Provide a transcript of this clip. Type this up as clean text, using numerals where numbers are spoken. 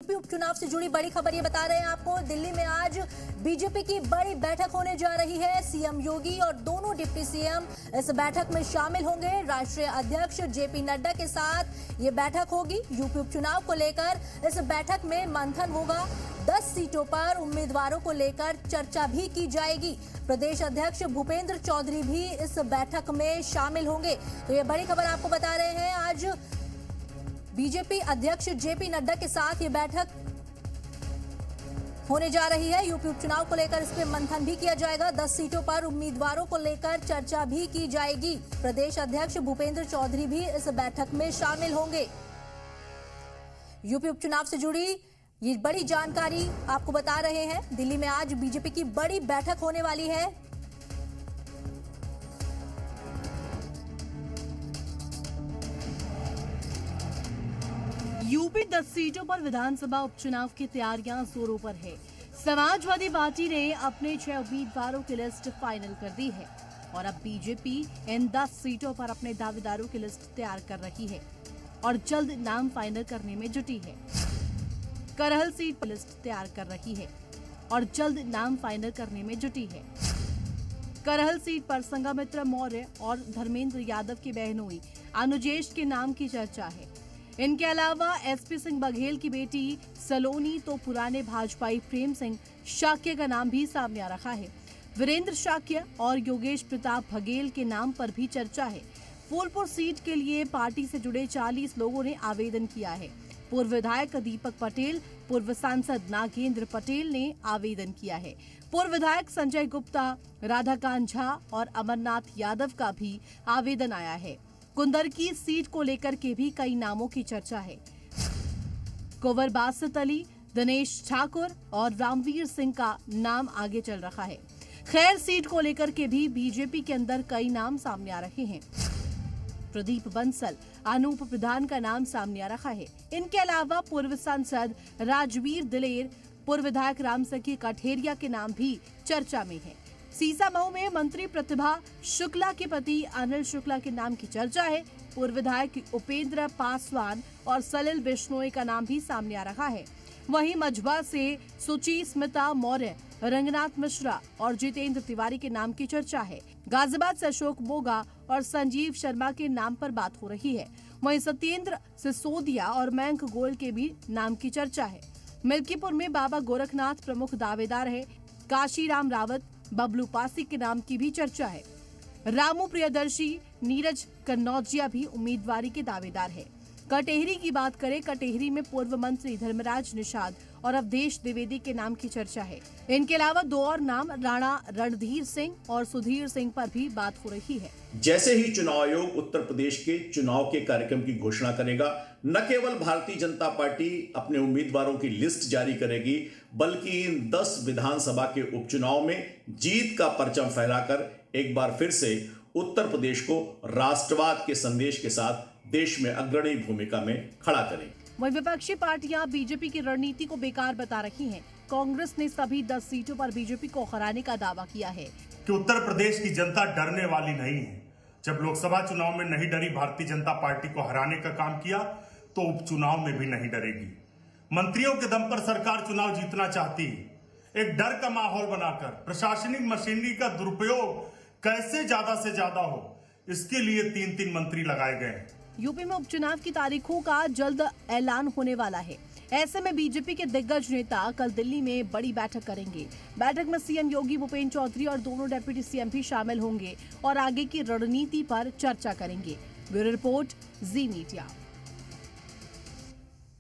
UP उपचुनाव से जुड़ी बड़ी खबर ये बता रहे हैं आपको। दिल्ली में आज बीजेपी की बड़ी बैठक होने जा रही है। सीएम योगी और दोनों डिप्टी सीएम इस बैठक में शामिल होंगे। राष्ट्रीय अध्यक्ष जेपी नड्डा के साथ ये बैठक होगी। यूपी उपचुनाव को लेकर इस बैठक में मंथन होगा। 10 सीटों पर उम्मीदवारों को लेकर चर्चा भी की जाएगी। प्रदेश अध्यक्ष भूपेंद्र चौधरी भी इस बैठक में शामिल होंगे। तो ये बड़ी खबर आपको बता रहे हैं। आज बीजेपी अध्यक्ष जेपी नड्डा के साथ ये बैठक होने जा रही है। यूपी उपचुनाव को लेकर इस पे मंथन भी किया जाएगा। 10 सीटों पर उम्मीदवारों को लेकर चर्चा भी की जाएगी। प्रदेश अध्यक्ष भूपेंद्र चौधरी भी इस बैठक में शामिल होंगे। यूपी उपचुनाव से जुड़ी ये बड़ी जानकारी आपको बता रहे हैं। दिल्ली में आज बीजेपी की बड़ी बैठक होने वाली है। यूपी 10 सीटों पर विधानसभा उपचुनाव की तैयारियां जोरों पर है। समाजवादी पार्टी ने अपने 6 उम्मीदवारों की लिस्ट फाइनल कर दी है और अब बीजेपी इन 10 सीटों पर अपने दावेदारों की लिस्ट तैयार कर रही है और जल्द नाम फाइनल करने में जुटी है। करहल सीट पर लिस्ट तैयार कर रही है और जल्द नाम फाइनल करने में जुटी है। करहल सीट पर संघमित्रा मौर्य और धर्मेंद्र यादव की बहनोई अनुजेश के नाम की चर्चा है। इनके अलावा एसपी सिंह बघेल की बेटी सलोनी तो पुराने भाजपाई प्रेम सिंह शाक्य का नाम भी सामने आ रखा है। वीरेंद्र शाक्य और योगेश प्रताप बघेल के नाम पर भी चर्चा है। फूलपुर सीट के लिए पार्टी से जुड़े 40 लोगों ने आवेदन किया है। पूर्व विधायक दीपक पटेल, पूर्व सांसद नागेंद्र पटेल ने आवेदन किया है। पूर्व विधायक संजय गुप्ता, राधाकांत झा और अमरनाथ यादव का भी आवेदन आया है। कुंदर की सीट को लेकर के भी कई नामों की चर्चा है। कुंवर बासत अली, दिनेश ठाकुर और रामवीर सिंह का नाम आगे चल रहा है। खैर सीट को लेकर के भी बीजेपी के अंदर कई नाम सामने आ रहे हैं। प्रदीप बंसल, अनूप प्रधान का नाम सामने आ रहा है। इनके अलावा पूर्व सांसद राजवीर दिलेर, पूर्व विधायक रामसखी कठेरिया के नाम भी चर्चा में है। सीसामऊ में मंत्री प्रतिभा शुक्ला के पति अनिल शुक्ला के नाम की चर्चा है। पूर्व विधायक उपेंद्र पासवान और सलिल बिश्नोई का नाम भी सामने आ रहा है। वहीं मझबा से सुची स्मिता मौर्य, रंगनाथ मिश्रा और जितेंद्र तिवारी के नाम की चर्चा है। गाजियाबाद से अशोक बोगा और संजीव शर्मा के नाम पर बात हो रही है। वहीं सत्येंद्र सिसोदिया और मयंक गोयल के भी नाम की चर्चा है। मिल्कीपुर में बाबा गोरखनाथ प्रमुख दावेदार है। काशीराम रावत, बबलू पासी के नाम की भी चर्चा है। रामू प्रियदर्शी, नीरज कन्नौजिया भी उम्मीदवारी के दावेदार है। कटेहरी की बात करें, कटेहरी में पूर्व मंत्री धर्मराज निषाद और अवधेश द्विवेदी के नाम की चर्चा है। इनके अलावा 2 और नाम राणा रणधीर सिंह और सुधीर सिंह पर भी बात हो रही है। जैसे ही चुनाव आयोग उत्तर प्रदेश के चुनाव के कार्यक्रम की घोषणा करेगा, न केवल भारतीय जनता पार्टी अपने उम्मीदवारों की लिस्ट जारी करेगी, बल्कि इन 10 विधानसभा के उपचुनाव में जीत का परचम फहराकर एक बार फिर से उत्तर प्रदेश को राष्ट्रवाद के संदेश के साथ देश में अग्रणी भूमिका में खड़ा करें। वहीं विपक्षी पार्टियां बीजेपी की रणनीति को बेकार बता रही हैं। कांग्रेस ने सभी 10 सीटों पर बीजेपी को हराने का दावा किया है कि उत्तर प्रदेश की जनता डरने वाली नहीं है। जब लोकसभा चुनाव में नहीं डरी भारतीय जनता पार्टी को हराने का काम किया, तो उपचुनाव में भी नहीं डरेगी। मंत्रियों के दम पर सरकार चुनाव जीतना चाहती है। एक डर का माहौल बनाकर प्रशासनिक मशीनरी का दुरुपयोग कैसे ज्यादा से ज्यादा हो, इसके लिए 3-3 मंत्री लगाए गए। यूपी में उपचुनाव की तारीखों का जल्द ऐलान होने वाला है। ऐसे में बीजेपी के दिग्गज नेता कल दिल्ली में बड़ी बैठक करेंगे। बैठक में सीएम योगी, भूपेंद्र चौधरी और दोनों डिप्टी सीएम भी शामिल होंगे और आगे की रणनीति पर चर्चा करेंगे। ब्यूरो रिपोर्ट, जी मीडिया।